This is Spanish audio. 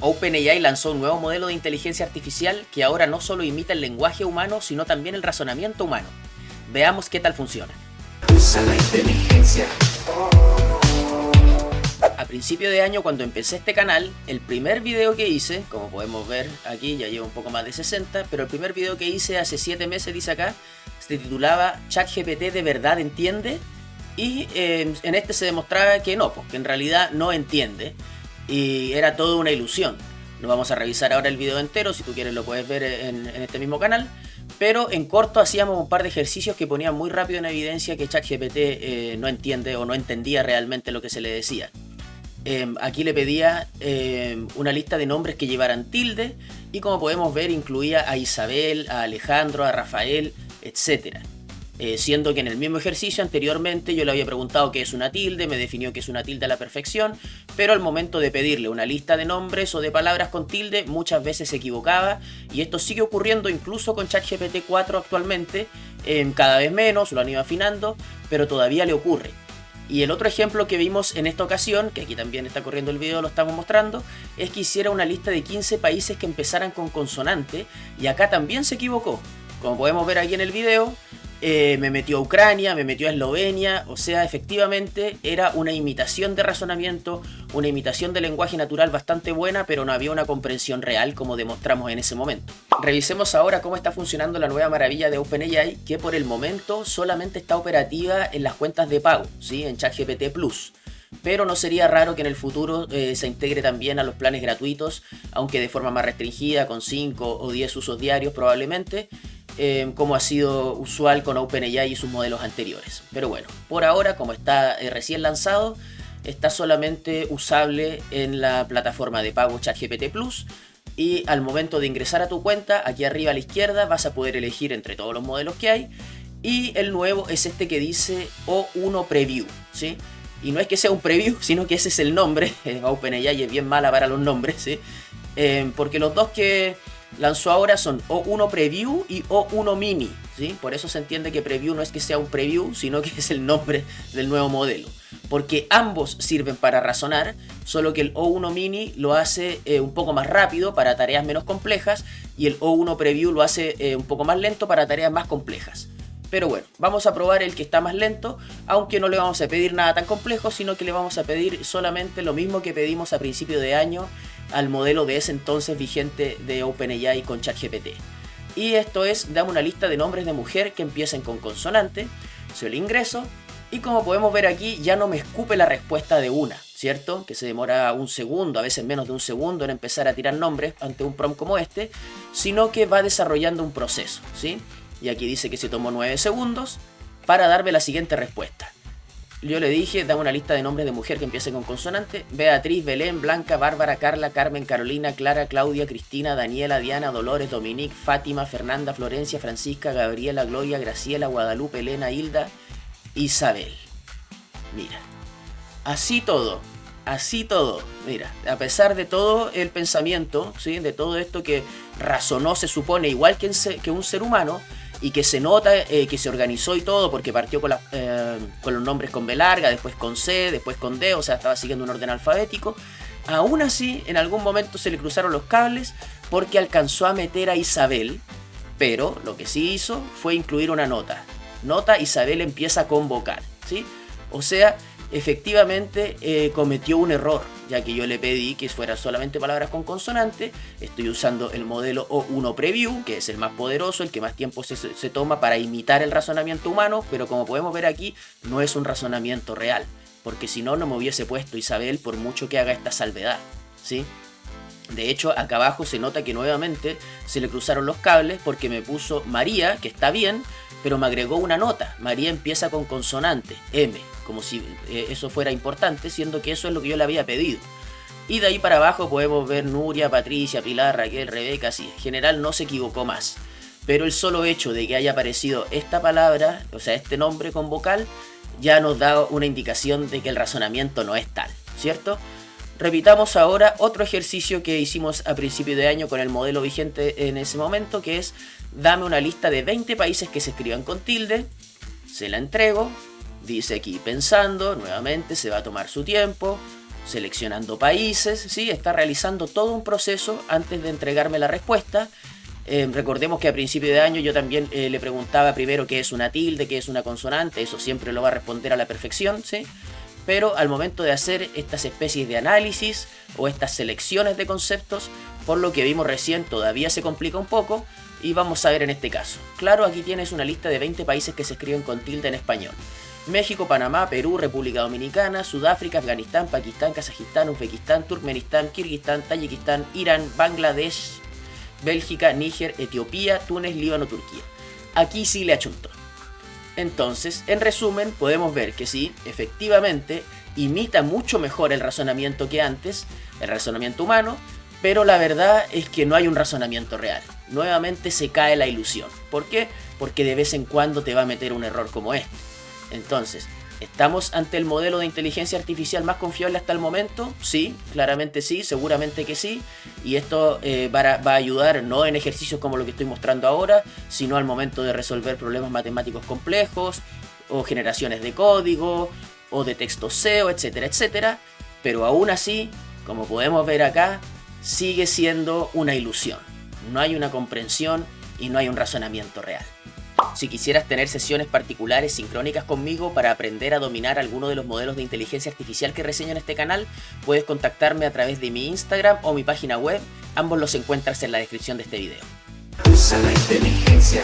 OpenAI lanzó un nuevo modelo de inteligencia artificial que ahora no solo imita el lenguaje humano, sino también el razonamiento humano. Veamos qué tal funciona. Usa la inteligencia. A principio de año, cuando empecé este canal, el primer video que hice, como podemos ver aquí, ya llevo un poco más de 60, pero el primer video que hice hace 7 meses, dice acá, se titulaba ChatGPT ¿de verdad entiende? Y en este se demostraba que no, que en realidad no entiende y era toda una ilusión. No vamos a revisar ahora el video entero, si tú quieres lo puedes ver en este mismo canal. Pero en corto hacíamos un par de ejercicios que ponían muy rápido en evidencia que ChatGPT no entiende o no entendía realmente lo que se le decía. Aquí le pedía una lista de nombres que llevaran tilde y como podemos ver incluía a Isabel, a Alejandro, a Rafael, etc. Siendo que en el mismo ejercicio anteriormente yo le había preguntado qué es una tilde, me definió que es una tilde a la perfección, pero al momento de pedirle una lista de nombres o de palabras con tilde muchas veces se equivocaba y esto sigue ocurriendo incluso con ChatGPT 4 actualmente, cada vez menos, lo han ido afinando, pero todavía le ocurre. Y el otro ejemplo que vimos en esta ocasión, que aquí también está corriendo el video, lo estamos mostrando, es que hiciera una lista de 15 países que empezaran con consonante y acá también se equivocó. Como podemos ver aquí en el video, me metió a Ucrania, me metió a Eslovenia, o sea, efectivamente era una imitación de razonamiento, una imitación de lenguaje natural bastante buena, pero no había una comprensión real como demostramos en ese momento. Revisemos ahora cómo está funcionando la nueva maravilla de OpenAI, que por el momento solamente está operativa en las cuentas de pago, ¿sí? En ChatGPT Plus. Pero no sería raro que en el futuro se integre también a los planes gratuitos, aunque de forma más restringida, con 5 o 10 usos diarios probablemente, como ha sido usual con OpenAI y sus modelos anteriores. Pero bueno, por ahora, como está recién lanzado, está solamente usable en la plataforma de pago ChatGPT Plus. Y al momento de ingresar a tu cuenta, aquí arriba a la izquierda vas a poder elegir entre todos los modelos que hay. Y el nuevo es este que dice O1 Preview, ¿sí? Y no es que sea un preview, sino que ese es el nombre. OpenAI es bien mala para los nombres, ¿sí? Porque los dos que lanzó ahora son O1 Preview y O1 Mini, ¿sí? Por eso se entiende que Preview no es que sea un preview, sino que es el nombre del nuevo modelo. Porque ambos sirven para razonar, solo que el O1 Mini lo hace un poco más rápido para tareas menos complejas y el O1 Preview lo hace un poco más lento para tareas más complejas. Pero bueno, vamos a probar el que está más lento, aunque no le vamos a pedir nada tan complejo, sino que le vamos a pedir solamente lo mismo que pedimos a principio de año al modelo de ese entonces vigente de OpenAI con ChatGPT. Y esto es, dame una lista de nombres de mujer que empiecen con consonante, se lo ingreso, y como podemos ver aquí ya no me escupe la respuesta de una, ¿cierto? Que se demora un segundo, a veces menos de un segundo en empezar a tirar nombres ante un prompt como este, sino que va desarrollando un proceso, ¿sí? Y aquí dice que se tomó 9 segundos para darme la siguiente respuesta. Yo le dije, dame una lista de nombres de mujer que empiece con consonante. Beatriz, Belén, Blanca, Bárbara, Carla, Carmen, Carolina, Clara, Claudia, Cristina, Daniela, Diana, Dolores, Dominique, Fátima, Fernanda, Florencia, Francisca, Gabriela, Gloria, Graciela, Guadalupe, Elena, Hilda, Isabel. Mira, así todo. Así todo, mira, a pesar de todo el pensamiento, ¿sí? De todo esto que razonó, se supone, igual que un ser humano, y que se nota que se organizó y todo, porque partió con los nombres con B larga, después con C, después con D, o sea, estaba siguiendo un orden alfabético. Aún así, en algún momento se le cruzaron los cables, porque alcanzó a meter a Isabel, pero lo que sí hizo fue incluir una nota. Nota, Isabel empieza con vocal, ¿sí? O sea, efectivamente cometió un error, ya que yo le pedí que fuera solamente palabras con consonante. Estoy usando el modelo O1 Preview, que es el más poderoso, el que más tiempo se toma para imitar el razonamiento humano, pero como podemos ver aquí, no es un razonamiento real, porque si no, no me hubiese puesto Isabel por mucho que haga esta salvedad, ¿sí? De hecho, acá abajo se nota que nuevamente se le cruzaron los cables porque me puso María, que está bien, pero me agregó una nota. María empieza con consonante, M, como si eso fuera importante, siendo que eso es lo que yo le había pedido. Y de ahí para abajo podemos ver Nuria, Patricia, Pilar, Raquel, Rebeca, así. En general no se equivocó más. Pero el solo hecho de que haya aparecido esta palabra, o sea, este nombre con vocal, ya nos da una indicación de que el razonamiento no es tal, ¿cierto? Repitamos ahora otro ejercicio que hicimos a principio de año con el modelo vigente en ese momento, que es dame una lista de 20 países que se escriban con tilde, se la entrego, dice aquí pensando, nuevamente se va a tomar su tiempo, seleccionando países, ¿sí? Está realizando todo un proceso antes de entregarme la respuesta. Recordemos que a principio de año yo también le preguntaba primero qué es una tilde, qué es una consonante, eso siempre lo va a responder a la perfección, ¿sí? Pero al momento de hacer estas especies de análisis o estas selecciones de conceptos, por lo que vimos recién, todavía se complica un poco y vamos a ver en este caso. Claro, aquí tienes una lista de 20 países que se escriben con tilde en español. México, Panamá, Perú, República Dominicana, Sudáfrica, Afganistán, Pakistán, Kazajistán, Uzbekistán, Turkmenistán, Kirguistán, Tayikistán, Irán, Bangladesh, Bélgica, Níger, Etiopía, Túnez, Líbano, Turquía. Aquí sí le achuntó. Entonces, en resumen, podemos ver que sí, efectivamente, imita mucho mejor el razonamiento que antes, el razonamiento humano, pero la verdad es que no hay un razonamiento real. Nuevamente se cae la ilusión. ¿Por qué? Porque de vez en cuando te va a meter un error como este. Entonces, ¿estamos ante el modelo de inteligencia artificial más confiable hasta el momento? Sí, claramente sí, seguramente que sí. Y esto va a ayudar no en ejercicios como lo que estoy mostrando ahora, sino al momento de resolver problemas matemáticos complejos, o generaciones de código, o de texto SEO, etcétera, etcétera. Pero aún así, como podemos ver acá, sigue siendo una ilusión. No hay una comprensión y no hay un razonamiento real. Si quisieras tener sesiones particulares sincrónicas conmigo para aprender a dominar alguno de los modelos de inteligencia artificial que reseño en este canal, puedes contactarme a través de mi Instagram o mi página web, ambos los encuentras en la descripción de este video. Usa la inteligencia.